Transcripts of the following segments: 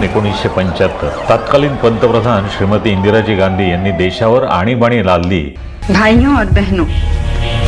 जून 1975 तत्कालीन पंतप्रधान श्रीमती इंदिराजी गांधी यांनी देशावर आणीबाणी लादली। भाइयों और बहनों,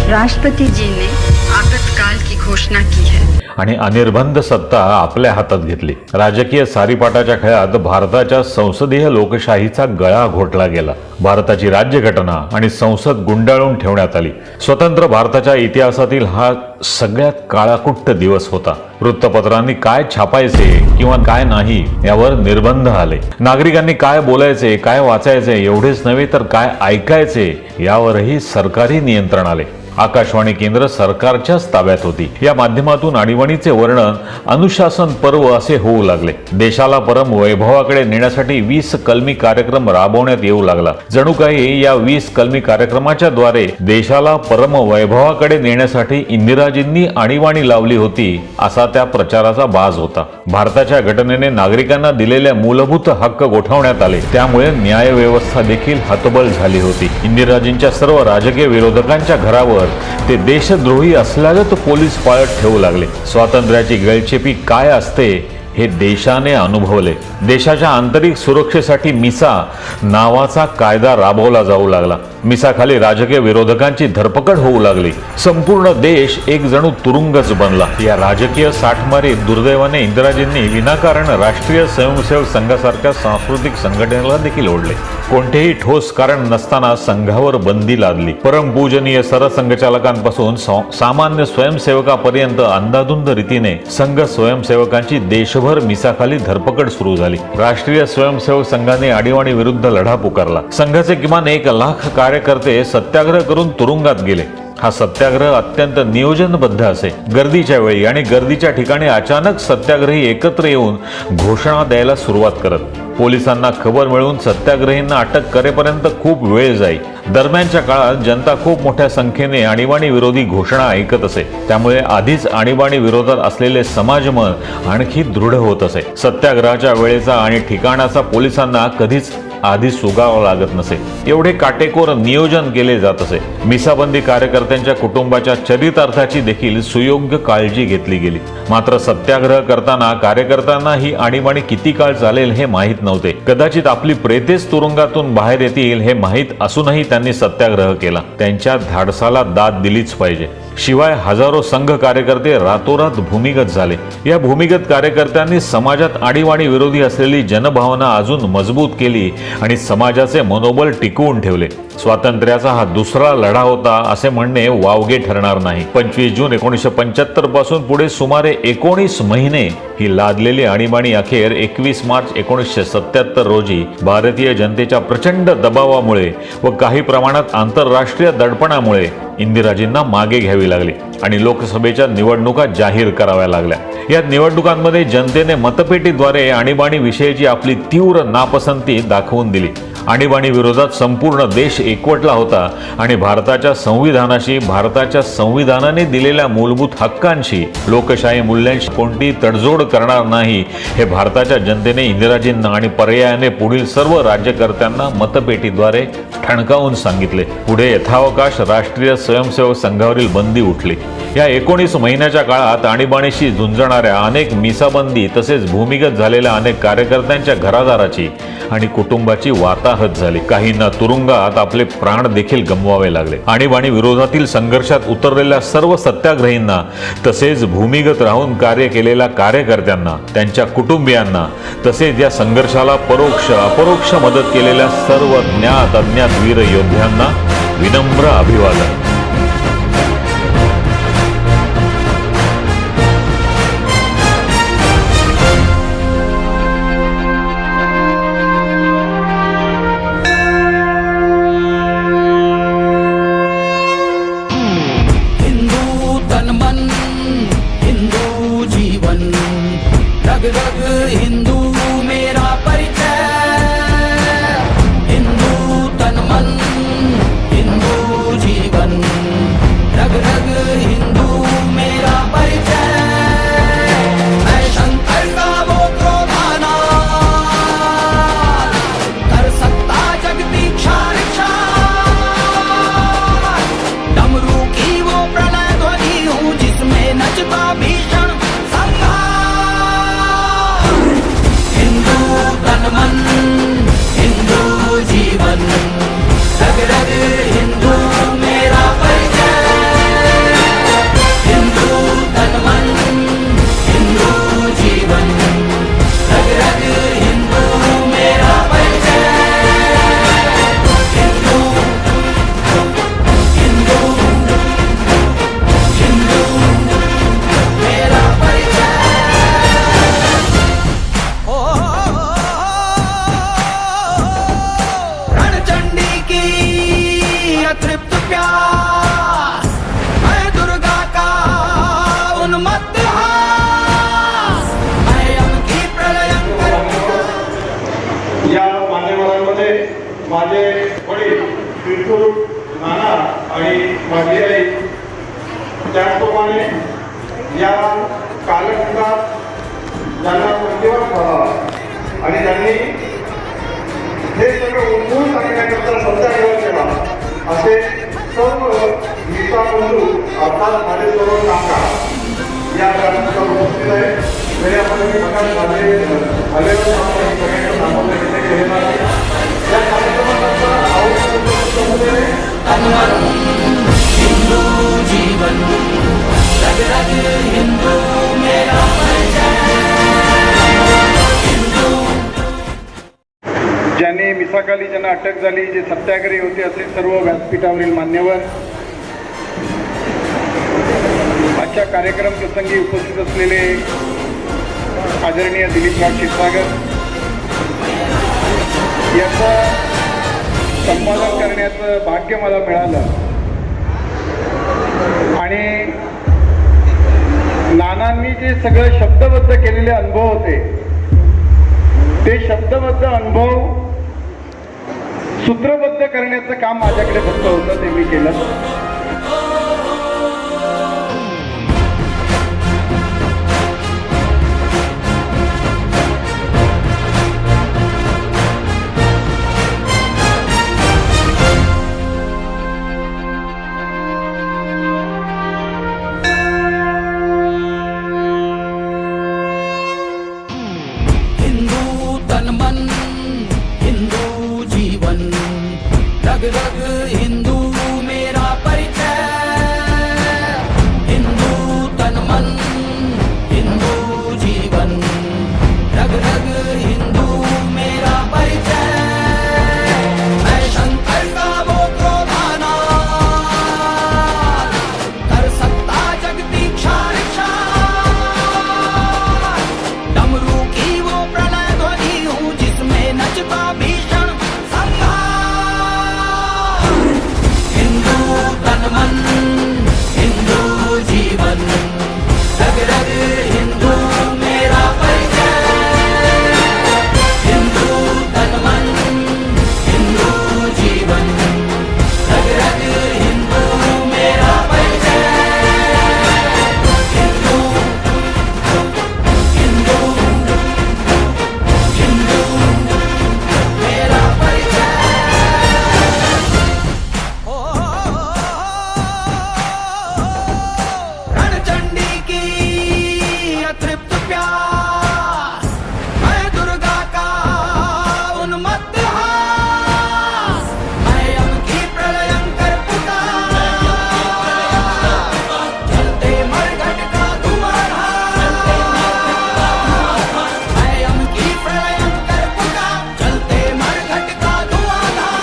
राष्ट्रपति जी ने आपातकाल की घोषणा की है आणि अनिर्बंध सत्ता आपल्या हातात घेतली। राजकीय सारीपाटाच्या खेळात भारताच्या संसदीय लोकशाहीचा गळा घोटला गेला। भारताची राज्यघटना आणि संसद गुंडाळून ठेवण्यात आली। स्वतंत्र भारताच्या इतिहासातील हा सगळ्यात काळाकुट्ट दिवस होता। वृत्तपत्रांनी काय छापायचे किंवा काय नाही यावर निर्बंध आले। नागरिकांनी काय बोलायचे, काय वाचायचे एवढेच नव्हे तर काय ऐकायचे यावरही सरकारी नियंत्रण आले। आकाशवाणी केंद्र सरकारच्याच ताब्यात होती। या माध्यमातून आणीबाणीचे वर्णन अनुशासन पर्व असे होऊ लागले। देशाला परम वैभवाकडे नेण्यासाठी 20 कलमी कार्यक्रम राबवण्यात येऊ लागला। जणू काही या 20 कलमी कार्यक्रमाच्या द्वारे देशाला परम वैभवाकडे नेण्यासाठी इंदिराजींनी आणीबाणी लावली होती असा त्या प्रचाराचा बाज होता। भारताच्या घटनेने नागरिकांना दिलेले मूलभूत हक्क गोठवण्यात आले, त्यामुळे न्याय व्यवस्था देखील हतबल झाली होती। इंदिराजींच्या सर्व राजकीय विरोधकांच्या घरावर ते देशद्रोही असल्यागत पोलीस पाळत ठेवू लागले। स्वातंत्र्याची गळचेपी काय असते हे देशाने अनुभवले। देशाच्या आंतरिक सुरक्षेसाठी मिसा नावाचा कायदा राबवला जाऊ लागला। मिसाखाली राजकीय विरोधकांची धरपकड होऊ लागली। संपूर्ण देश एक जणू तुरुंगच बनला। या राजकीय साठमारीत दुर्दैवाने इंदिराजींनी विनाकारण राष्ट्रीय स्वयंसेवक संघासारख्या सांस्कृतिक संघटनेला देखील ओढले। कोणतेही ठोस कारण नसताना संघावर बंदी लादली। परमपूजनीय सरसंघचालकांपासून सामान्य स्वयंसेवकापर्यंत अंधाधुंद रीतीने संघ स्वयंसेवकांची देशभर मिसाखाली धरपकड सुरू झाली। राष्ट्रीय स्वयंसेवक संघाने आणीबाणी विरुद्ध लढा पुकारला। संघाचे किमान 1 लाख कार्यकर्ते सत्याग्रह करून तुरुंगात गेले। हा सत्याग्रह अत्यंत नियोजनबद्ध असे। गर्दीच्या वेळी आणि गर्दीच्या ठिकाणी अचानक सत्याग्रही एकत्र येऊन घोषणा द्यायला सुरुवात करत। पोलिसांना खबर मिळून सत्याग्रहींना अटक करेपर्यंत खूप वेळ जाई। दरम्यानच्या काळात जनता खूप मोठ्या संख्येने आणीबाणी विरोधी घोषणा ऐकत असे, त्यामुळे आधीच आणीबाणी विरोधात असलेले समाजमन आणखी दृढ होत असे। सत्याग्रहाच्या वेळेचा आणि ठिकाणाचा पोलिसांना कधीच आधी सुगावा लागत नसे, एवढे काटेकोर नियोजन केले जात असे। मिसाबंदी कार्यकर्त्यांच्या कुटुंबाच्या चरितार्थाची देखील सुयोग्य काळजी घेतली गेली। मात्र सत्याग्रह करताना कार्यकर्त्यांना ही आणीबाणी किती काळ चालेल हे माहीत नव्हते। कदाचित आपली प्रेतेच तुरुंगातून बाहेर येतील हे माहीत असूनही त्यांनी सत्याग्रह केला। त्यांच्या धाडसाला दाद दिलीच पाहिजे, शिवाय हजारो संघ कार्यकर्ते रातोरात भूमिगत झाले। या भूमिगत कार्यकर्त्यांनी समाजात आणीबाणी विरोधी असलेली जनभावना अजून मजबूत केली आणि समाजाचे मनोबल टिकवून ठेवले। स्वातंत्र्याचा हा दुसरा लढा होता असे म्हणणे वावगे ठरणार नाही। 25 जून 1975 पासून पुढे सुमारे 19 महिने ही लादलेली आणीबाणी अखेर 21 मार्च 1977 रोजी भारतीय जनतेच्या प्रचंड दबावामुळे व काही प्रमाणात आंतरराष्ट्रीय दडपणामुळे इंदिराजींना मागे घ्यावी लागली आणि लोकसभेच्या निवडणुका जाहीर कराव्या लागल्या। या निवडणुकांमध्ये जनतेने मतपेटीद्वारे आणीबाणी विषयीची आपली तीव्र नापसंती दाखवून दिली। आणीबाणी विरोधात संपूर्ण देश एकवटला होता आणि भारताच्या संविधानाशी, भारताच्या संविधानाने दिलेल्या मूलभूत हक्कांशी, लोकशाही मूल्यांशी कोणती तडजोड करणार नाही हे भारताच्या जनतेने इंदिराजींना आणि पर्यायाने पुढील सर्व राज्यकर्त्यांना मतपेटीद्वारे ठणकावून सांगितले। पुढे यथावकाश राष्ट्रीय स्वयंसेवक संघावरील बंदी उठली। या 19 महिन्याच्या काळात आणीबाणीशी झुंजणाऱ्या अनेक मिसाबंदी तसेच भूमिगत झालेल्या अनेक कार्यकर्त्यांच्या घरादाराची आणि कुटुंबाची वाताहत झाली। काहींना तुरुंगात आपले प्राण देखील गमवावे लागले। आणीबाणी विरोधातील संघर्षात उतरलेल्या सर्व सत्याग्रहींना तसेच भूमिगत राहून कार्य केलेल्या कार्यकर्त्यांना, त्यांच्या कुटुंबियांना तसेच या संघर्षाला परोक्ष अपरोक्ष मदत केलेल्या सर्व ज्ञात अज्ञात वीर योद्ध्यांना विनम्र अभिवादन। रग रग हिंदू मेरा परिचय, हिंदू तन मन हिंदू जीवन, रग रग हिंदू मेरा परिचय। मैं शंकर का वो क्रोधाना कर सकता जगती क्षार क्षार, डमरू की वो प्रणय ध्वनि हूँ जिसमें नचता भीषण संहार। आणि माझी आई त्याचप्रमाणे या कालखंडात ज्यांना प्रतिवाद व्हावा आणि त्यांनी हे सगळं उन्मूलन करण्याकरता सत्याग्रह केला असे सर्व गीता बंधू अर्थात माझे सर्व काका या कार्यक्रमाला उपस्थित आहे. वेळापैकी प्रकाश आलेलं सगळ्यांचं सामोरे केलेलं आहे. या कार्यक्रमानंतर हिंदू जीवन रग रग हिंदू मेरा ज्यांनी मिसाखाली ज्यांना अटक झाली, जे सत्याग्रही होते असे सर्व व्यासपीठावरील मान्यवर, आजच्या कार्यक्रम प्रसंगी उपस्थित असलेले आदरणीय दिलीपराव क्षीरसागर, याचं संपादन करण्याचं भाग्य मला मिळालं आणि नानांनी जे सगळं शब्दबद्ध केलेले अनुभव होते ते शब्दबद्ध अनुभव सूत्रबद्ध करण्याचं काम माझ्याकडे फक्त होतं, ते मी केलं. हिंदू तन मन हिंदू जीवन रग रग हिंदू मेरा परिचय हिंदू तन मन हिंदू जीवन रग रग हिंदू मेरा परिचय मैं शंकर का वो क्रोधाना कर सकता जगती क्षार डमरू की वो प्रलय ध्वनि हूँ जिसमें नचता भीषण संहार हिंदू तन मन हिंदू जीवन रग रग हिंदू मेरा परिचय हिंदू तन मन हिंदू जीवन रग रग हिंदू मेरा परिचय हिंदू हिंदू हिंदू मेरा परिचय ओ रणचंडी की अतृप्त प्यास मैं दुर्गा का उन्मत्त हास मैं यम की प्रलयंकर पुकार चलते मरघट का धुआंधार मैं यम की प्रलयंकर पुकार चलते मरघट का धुआंधार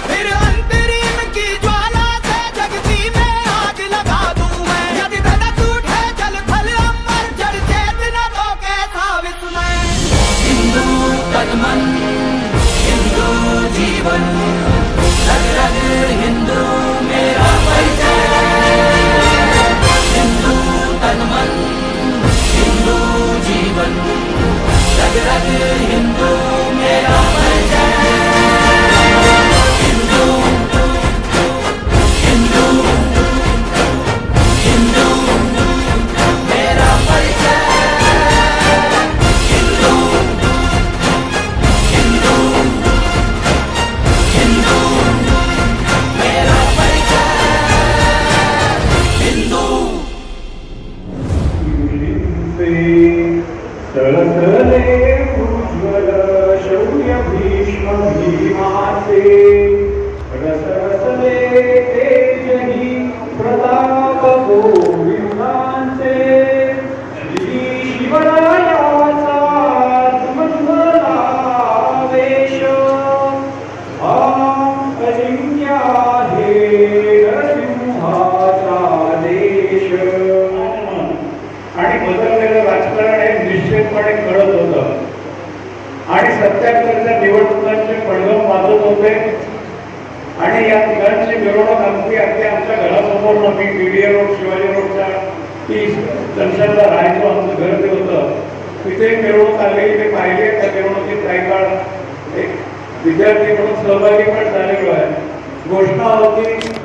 फिर अंतरीम की ज्वाला से जगती में आग लगा दूं मैं यदि धधक उठे जल थल अमर जड़ चेतना तो कैसा विस्मय हिंदू तन मन हिंदू जीवन रग रग हिंदू मेरा परिचय हिंदू तन मन हिंदू जीवन रग रग हिंदू मेरा परिचय हिंदू हिंदू हिंदू मेरा परिचय हिंदू हिंदू हिंदू मेरा परिचय हिंदू सळसळे उज्ज्वल शौर्य भीष्म भीमाचे रसरसले तेजही प्रताप गोविंदांचे श्री शिवरायाचा आत्मज्वलावेश हा अजिंक्य आहे नरसिंहाचा देश. आणि बदललेलं राजकारण हे निश्चितपणे कळत होतं आणि सत्याग्रहाच्या निवडणुकांचे पडघम वाजत होते आणि या तिघांची मिरवणूक आमची अगदी आमच्या घरासमोर नव्हती. बीडीए रोड शिवाजी रोडच्या ती जंक्शनला राहायचो, आमचं घर ते होतं तिथे मिरवणूक आली. ते पाहिले त्या मिरवणुकीत काही काळ एक विद्यार्थी म्हणून सहभागी पण झालेलो आहे घोषणा होती